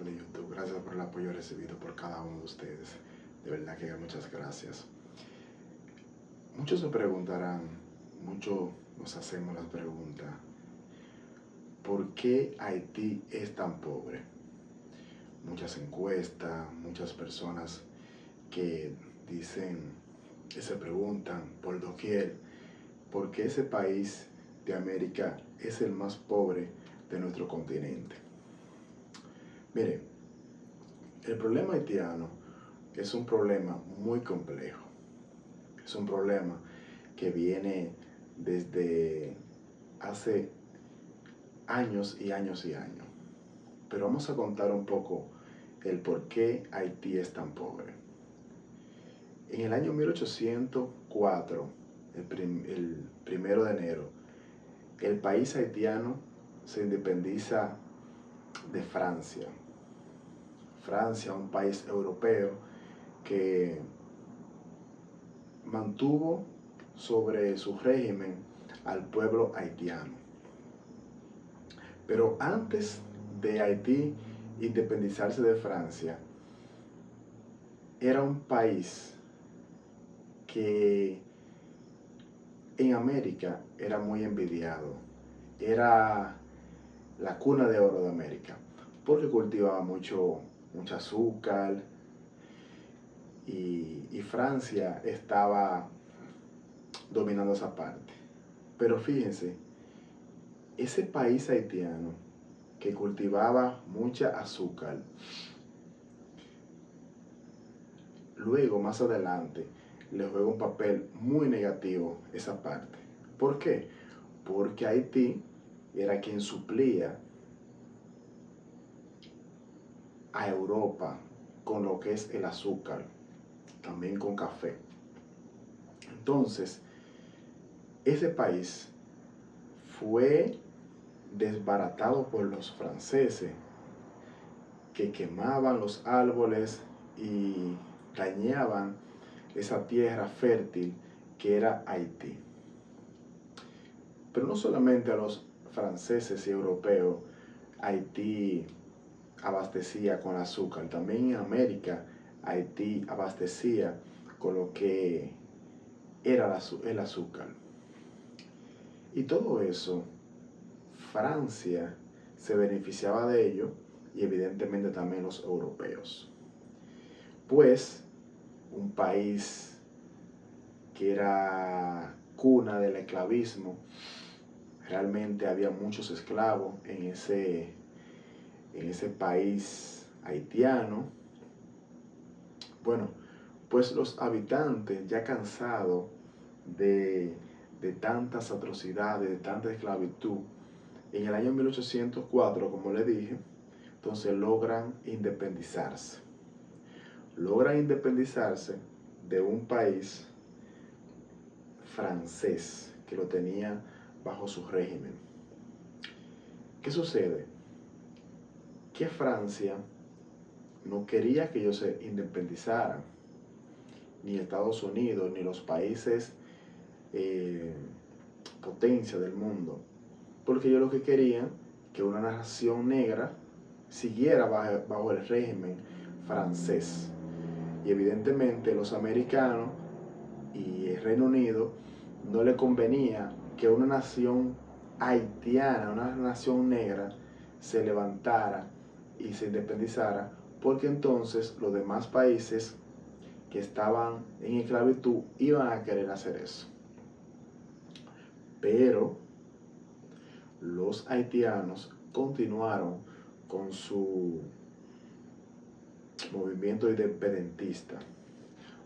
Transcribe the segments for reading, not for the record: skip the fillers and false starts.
de YouTube. Gracias por el apoyo recibido por cada uno de ustedes. De verdad que muchas gracias. Muchos se preguntarán, muchos nos hacemos la pregunta, ¿por qué Haití es tan pobre? Muchas encuestas, muchas personas que dicen, que se preguntan por doquier, ¿por qué ese país de América es el más pobre de nuestro continente? Miren, el problema haitiano es un problema muy complejo. Es un problema que viene desde hace años y años y años. Pero vamos a contar un poco el por qué Haití es tan pobre. En el año 1804, el 1 de enero, el país haitiano se independiza de Francia. Francia, un país europeo que mantuvo sobre su régimen al pueblo haitiano. Pero antes de Haití independizarse de Francia, era un país que en América era muy envidiado. Era la cuna de oro de América, porque cultivaba mucho azúcar y Francia estaba dominando esa parte. Pero fíjense, ese país haitiano que cultivaba mucha azúcar, luego más adelante le juega un papel muy negativo esa parte. ¿Por qué? Porque Haití era quien suplía a Europa con lo que es el azúcar, también con café. Entonces, ese país fue desbaratado por los franceses, que quemaban los árboles y dañaban esa tierra fértil que era Haití. Pero no solamente a los franceses y europeos Haití abastecía con azúcar, también en América Haití abastecía con lo que era el azúcar. Y todo eso, Francia se beneficiaba de ello y evidentemente también los europeos. Pues un país que era cuna del esclavismo, realmente había muchos esclavos en ese país haitiano. Bueno, pues los habitantes, ya cansados de, de tantas atrocidades, de tanta esclavitud, en el año 1804, como le dije, entonces logran independizarse. Logran independizarse de un país francés que lo tenía bajo su régimen. ¿Qué sucede? Que Francia no quería que ellos se independizaran, ni Estados Unidos, ni los países eh, potencia del mundo, porque ellos lo que querían que una nación negra siguiera bajo el régimen francés. Y evidentemente los americanos y el Reino Unido no le convenía que una nación haitiana, una nación negra, se levantara y se independizara, porque entonces los demás países que estaban en esclavitud iban a querer hacer eso. Pero los haitianos continuaron con su movimiento independentista.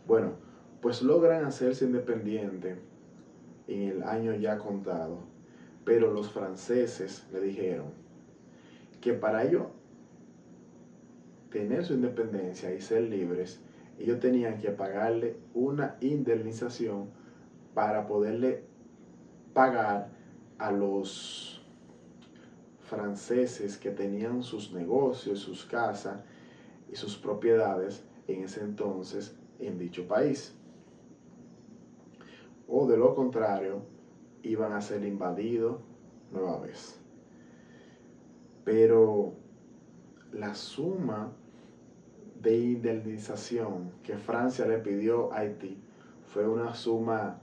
Bueno, pues logran hacerse independientes en el año ya contado, pero los franceses le dijeron que para ellos tener su independencia y ser libres, ellos tenían que pagarle una indemnización para poderle pagar a los franceses que tenían sus negocios, sus casas y sus propiedades en ese entonces en dicho país. O de lo contrario, iban a ser invadidos nueva vez. Pero la suma de indemnización que Francia le pidió a Haití fue una suma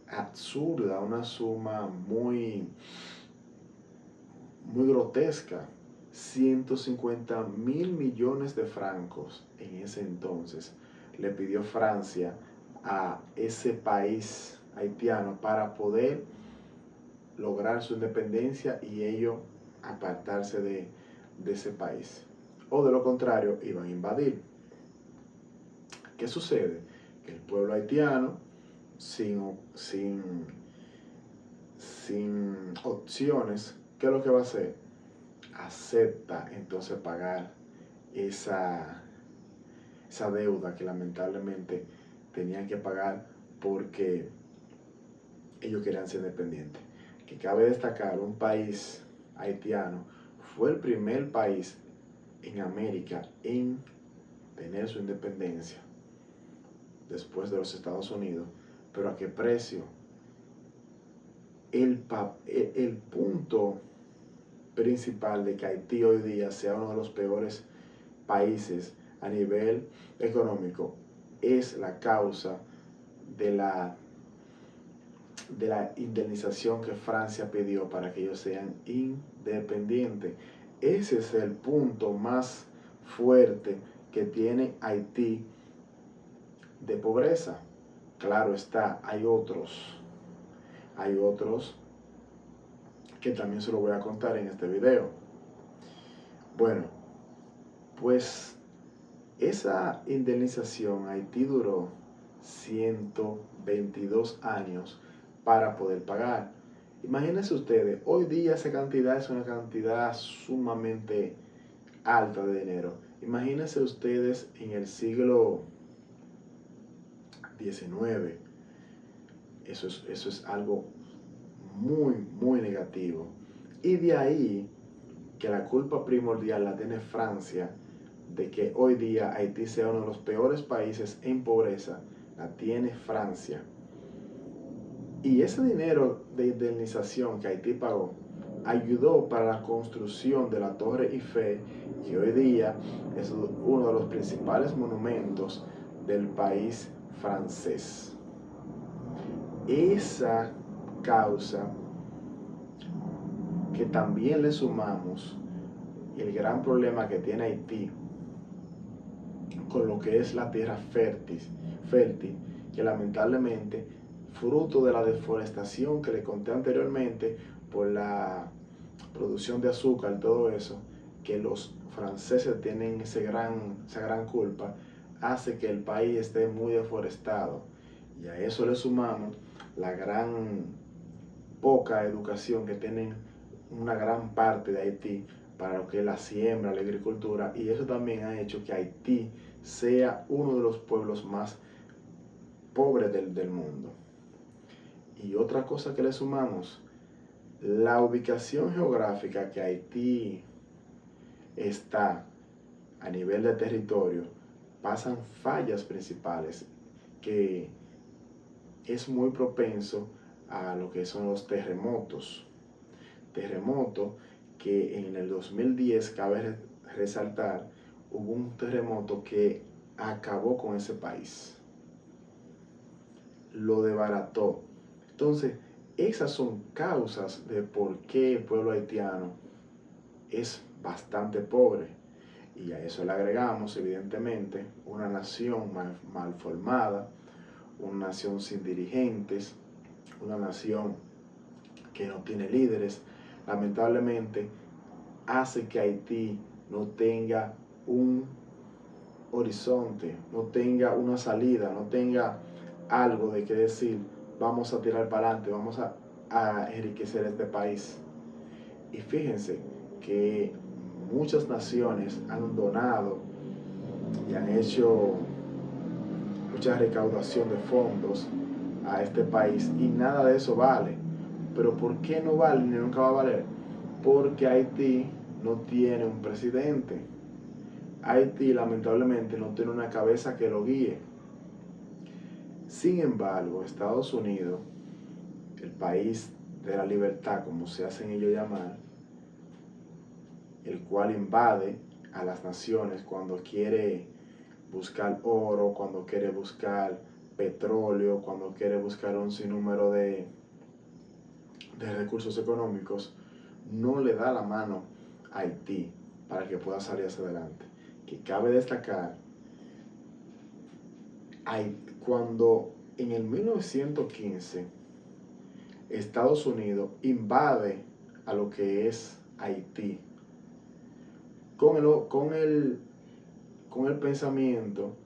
absurda, una suma muy grotesca. 150.000 millones de francos en ese entonces le pidió Francia a ese país haitiano para poder lograr su independencia y ellos apartarse de ese país. O de lo contrario, iban a invadir. ¿Qué sucede? Que el pueblo haitiano, sin opciones, ¿qué es lo que va a hacer? Acepta entonces pagar esa deuda que lamentablemente tenían que pagar porque ellos querían ser independientes. Que cabe destacar, un país haitiano fue el primer país en América en tener su independencia después de los Estados Unidos. Pero ¿a qué precio? El punto principal de que Haití hoy día sea uno de los peores países a nivel económico es la causa de la indemnización que Francia pidió para que ellos sean independientes. Ese es el punto más fuerte que tiene Haití de pobreza. Claro está, hay otros que también se lo voy a contar en este video. Bueno, pues esa indemnización Haití duró 122 años para poder pagar. Imagínense ustedes, hoy día esa cantidad es una cantidad sumamente alta de dinero. Imagínense ustedes en el siglo XIX. Eso es algo muy negativo. Y de ahí que la culpa primordial la tiene Francia de que hoy día Haití sea uno de los peores países en pobreza, la tiene Francia. Y ese dinero de indemnización que Haití pagó ayudó para la construcción de la Torre Eiffel, que hoy día es uno de los principales monumentos del país francés. Esa causa, que también le sumamos el gran problema que tiene Haití con lo que es la tierra fértil, que lamentablemente, fruto de la deforestación que le conté anteriormente, por la producción de azúcar y todo eso, que los franceses tienen esa gran culpa, hace que el país esté muy deforestado. Y a eso le sumamos la gran poca educación que tienen una gran parte de Haití para lo que es la siembra, la agricultura, y eso también ha hecho que Haití sea uno de los pueblos más pobres del mundo. Y otra cosa que le sumamos, la ubicación geográfica que Haití está a nivel de territorio, pasan fallas principales que es muy propenso a lo que son los terremotos. Terremoto que en el 2010, cabe resaltar, hubo un terremoto que acabó con ese país, lo desbarató. Entonces, esas son causas de por qué el pueblo haitiano es bastante pobre. Y a eso le agregamos, evidentemente, una nación mal formada, una nación sin dirigentes, una nación que no tiene líderes. Lamentablemente, hace que Haití no tenga un horizonte, no tenga una salida, no tenga algo de qué decir, vamos a tirar para adelante, vamos a enriquecer este país. Y fíjense que muchas naciones han donado y han hecho mucha recaudación de fondos a este país y nada de eso vale. Pero ¿por qué no vale ni nunca va a valer? Porque Haití no tiene un presidente. Haití lamentablemente no tiene una cabeza que lo guíe. Sin embargo, Estados Unidos, el país de la libertad, como se hacen ellos llamar, el cual invade a las naciones cuando quiere buscar oro, cuando quiere buscar petróleo, cuando quiere buscar un sinnúmero de recursos económicos, no le da la mano a Haití para que pueda salir hacia adelante. Que cabe destacar, cuando en el 1915 Estados Unidos invade a lo que es Haití, con el pensamiento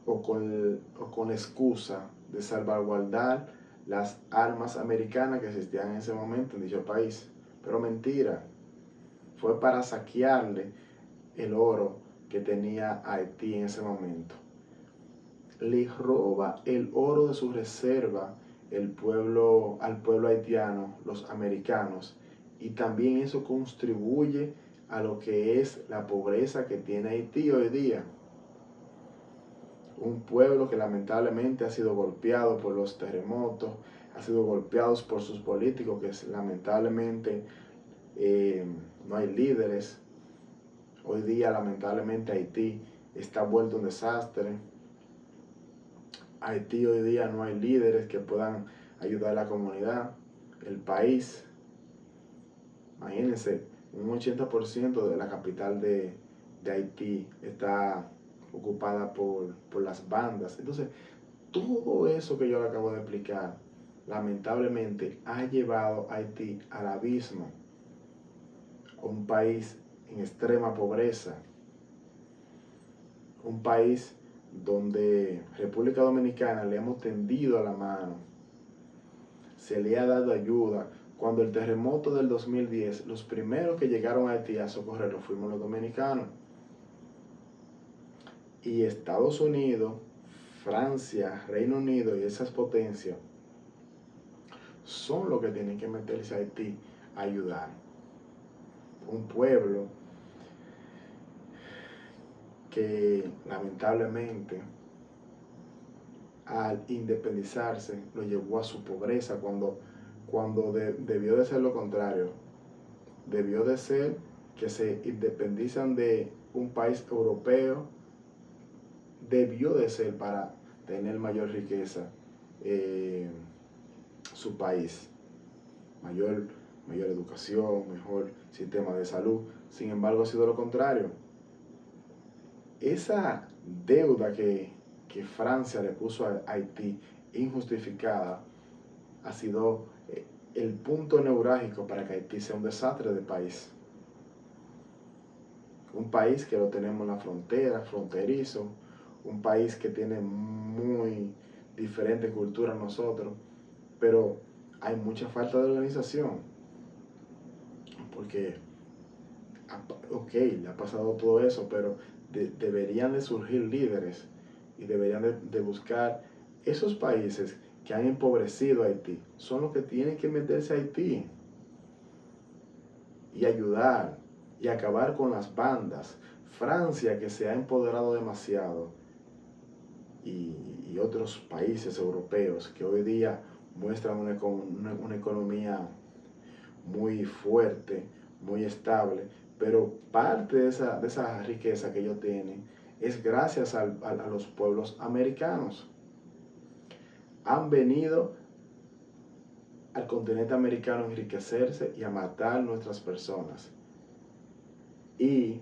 o con la excusa de salvaguardar las armas americanas que existían en ese momento en dicho país. Pero mentira, fue para saquearle el oro que tenía Haití en ese momento. Le roba el oro de su reserva al pueblo haitiano, los americanos, y también eso contribuye a lo que es la pobreza que tiene Haití hoy día. Un pueblo que lamentablemente ha sido golpeado por los terremotos, ha sido golpeado por sus políticos, que lamentablemente no hay líderes. Hoy día lamentablemente Haití está vuelto un desastre. Haití hoy día no hay líderes que puedan ayudar a la comunidad. El país, imagínense, un 80% de la capital de Haití está ocupada por las bandas. Entonces, todo eso que yo le acabo de explicar, lamentablemente ha llevado a Haití al abismo, a un país en extrema pobreza, un país donde República Dominicana le hemos tendido a la mano, se le ha dado ayuda. Cuando el terremoto del 2010, los primeros que llegaron a Haití a socorrerlo fuimos los dominicanos. Y Estados Unidos, Francia, Reino Unido y esas potencias son los que tienen que meterse a Haití a ayudar. Un pueblo que lamentablemente al independizarse lo llevó a su pobreza cuando debió de ser lo contrario. Debió de ser que se independizan de un país europeo, debió de ser para tener mayor riqueza su país, mayor, mayor educación, mejor sistema de salud. Sin embargo, ha sido lo contrario. Esa deuda que Francia le puso a Haití injustificada ha sido el punto neurálgico para que Haití sea un desastre de país. Un país que lo tenemos en la frontera, fronterizo, un país que tiene muy diferente cultura a nosotros, pero hay mucha falta de organización, porque, ok, le ha pasado todo eso, pero deberían de surgir líderes y deberían de buscar esos países que han empobrecido a Haití, son los que tienen que meterse a Haití y ayudar y acabar con las bandas. Francia, que se ha empoderado demasiado, y otros países europeos que hoy día muestran una economía muy fuerte, muy estable, pero parte de esa riqueza que ellos tienen es gracias a los pueblos americanos. Han venido al continente americano a enriquecerse y a matar nuestras personas y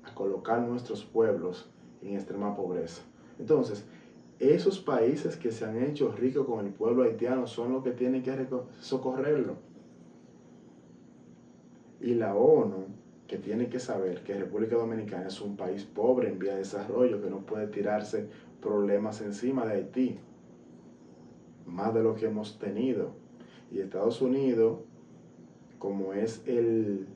a colocar nuestros pueblos en extrema pobreza. Entonces, esos países que se han hecho ricos con el pueblo haitiano son los que tienen que socorrerlo. Y la ONU, que tiene que saber que República Dominicana es un país pobre en vía de desarrollo, que no puede tirarse problemas encima de Haití, más de lo que hemos tenido. Y Estados Unidos, como es el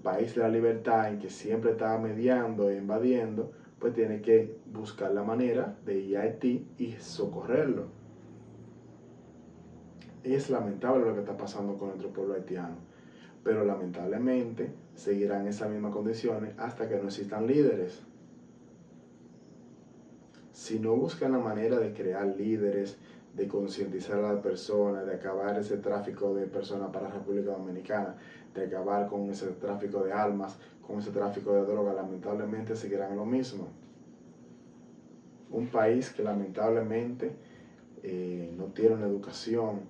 país de la libertad en que siempre está mediando e invadiendo, pues tiene que buscar la manera de ir a Haití y socorrerlo. Es lamentable lo que está pasando con nuestro pueblo haitiano, pero lamentablemente seguirán esas mismas condiciones hasta que no existan líderes. Si no buscan la manera de crear líderes, de concientizar a las personas, de acabar ese tráfico de personas para la República Dominicana, de acabar con ese tráfico de armas, con ese tráfico de drogas, lamentablemente seguirán lo mismo. Un país que lamentablemente no tiene una educación,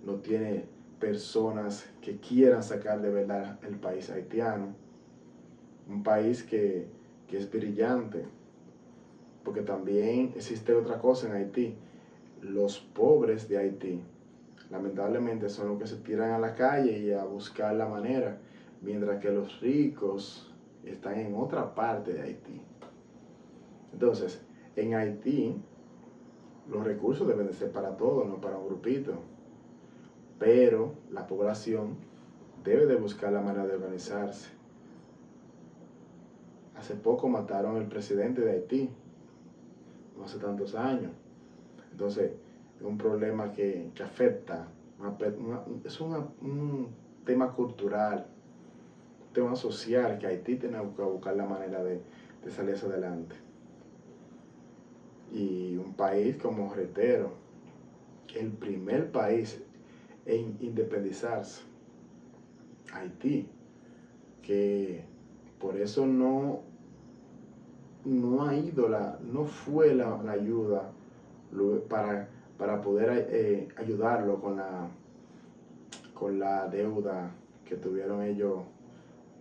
no tiene personas que quieran sacar de verdad el país haitiano. Un país que es brillante, porque también existe otra cosa en Haití. Los pobres de Haití, lamentablemente, son los que se tiran a la calle y a buscar la manera, mientras que los ricos están en otra parte de Haití. Entonces, en Haití, los recursos deben de ser para todos, no para un grupito. Pero la población debe de buscar la manera de organizarse. Hace poco mataron al presidente de Haití, no hace tantos años. Entonces, es un problema que afecta, es un tema cultural, un tema social que Haití tiene que buscar la manera de salir hacia adelante. Y un país, como reitero, el primer país en independizarse, Haití, que por eso no ha ido no fue la ayuda para poder ayudarlo con la deuda que tuvieron ellos,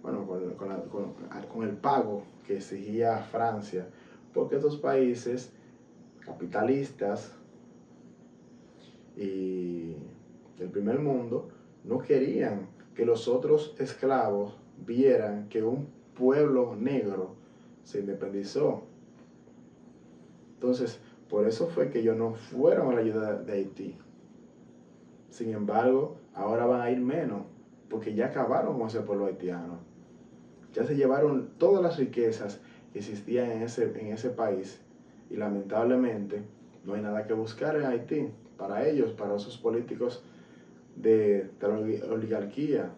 bueno, con el pago que exigía Francia, porque estos países capitalistas y el primer mundo no querían que los otros esclavos vieran que un pueblo negro se independizó. Entonces, por eso fue que ellos no fueron a la ayuda de Haití. Sin embargo, ahora van a ir menos, porque ya acabaron con ese pueblo haitiano. Ya se llevaron todas las riquezas que existían en ese país y lamentablemente no hay nada que buscar en Haití para ellos, para esos políticos de la oligarquía.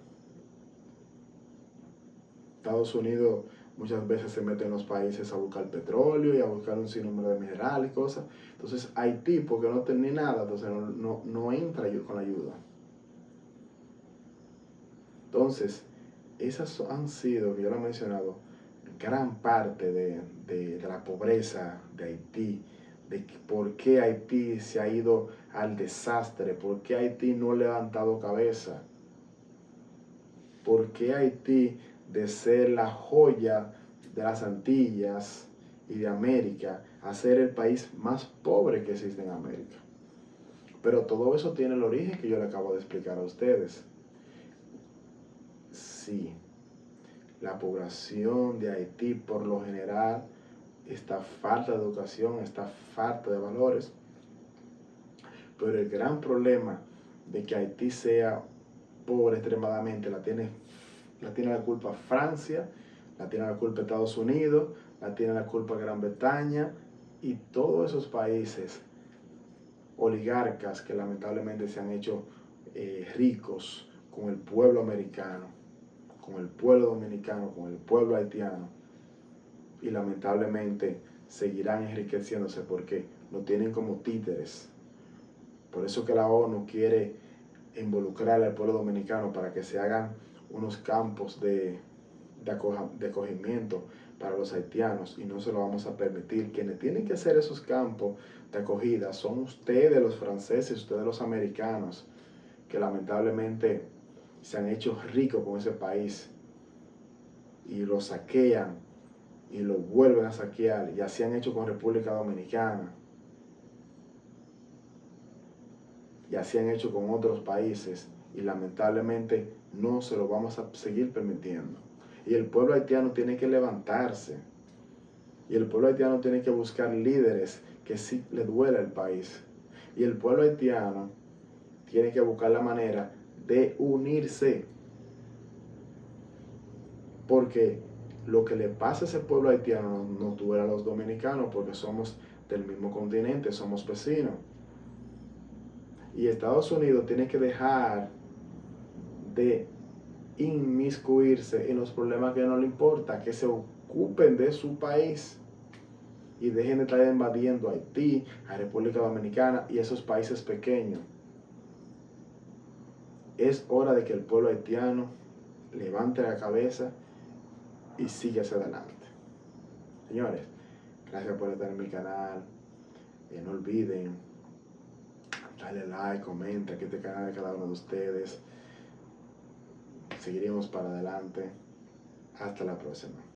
Estados Unidos muchas veces se mete en los países a buscar petróleo y a buscar un sinnúmero de minerales y cosas. Entonces Haití, porque no tiene nada, entonces no entra con la ayuda. Entonces, esas han sido, que yo lo he mencionado, gran parte de la pobreza de Haití, de por qué Haití se ha ido al desastre, por qué Haití no ha levantado cabeza, por qué Haití, de ser la joya de las Antillas y de América, a ser el país más pobre que existe en América. Pero todo eso tiene el origen que yo le acabo de explicar a ustedes. Sí, la población de Haití por lo general está falta de educación, está falta de valores, pero el gran problema de que Haití sea pobre extremadamente la tiene la culpa Francia, la tiene la culpa Estados Unidos, la tiene la culpa Gran Bretaña y todos esos países oligarcas que lamentablemente se han hecho ricos con el pueblo americano, con el pueblo dominicano, con el pueblo haitiano, y lamentablemente seguirán enriqueciéndose porque lo tienen como títeres. Por eso que la ONU quiere involucrar al pueblo dominicano para que se hagan unos campos de acogimiento para los haitianos, y no se lo vamos a permitir. Quienes tienen que hacer esos campos de acogida son ustedes los franceses, ustedes los americanos, que lamentablemente se han hecho ricos con ese país y lo saquean y lo vuelven a saquear, y así han hecho con República Dominicana y así han hecho con otros países, y lamentablemente no se lo vamos a seguir permitiendo. Y el pueblo haitiano tiene que levantarse, y el pueblo haitiano tiene que buscar líderes que sí le duela el país, y el pueblo haitiano tiene que buscar la manera de unirse, porque lo que le pasa a ese pueblo haitiano no duele a los dominicanos, porque somos del mismo continente, somos vecinos. Y Estados Unidos tiene que dejar de inmiscuirse en los problemas que no le importa, que se ocupen de su país y dejen de estar invadiendo a Haití, a República Dominicana y esos países pequeños. Es hora de que el pueblo haitiano levante la cabeza y sigue hacia adelante. Señores, gracias por estar en mi canal. No olviden darle like, comenta que este canal de cada uno de ustedes. Seguiremos para adelante. Hasta la próxima.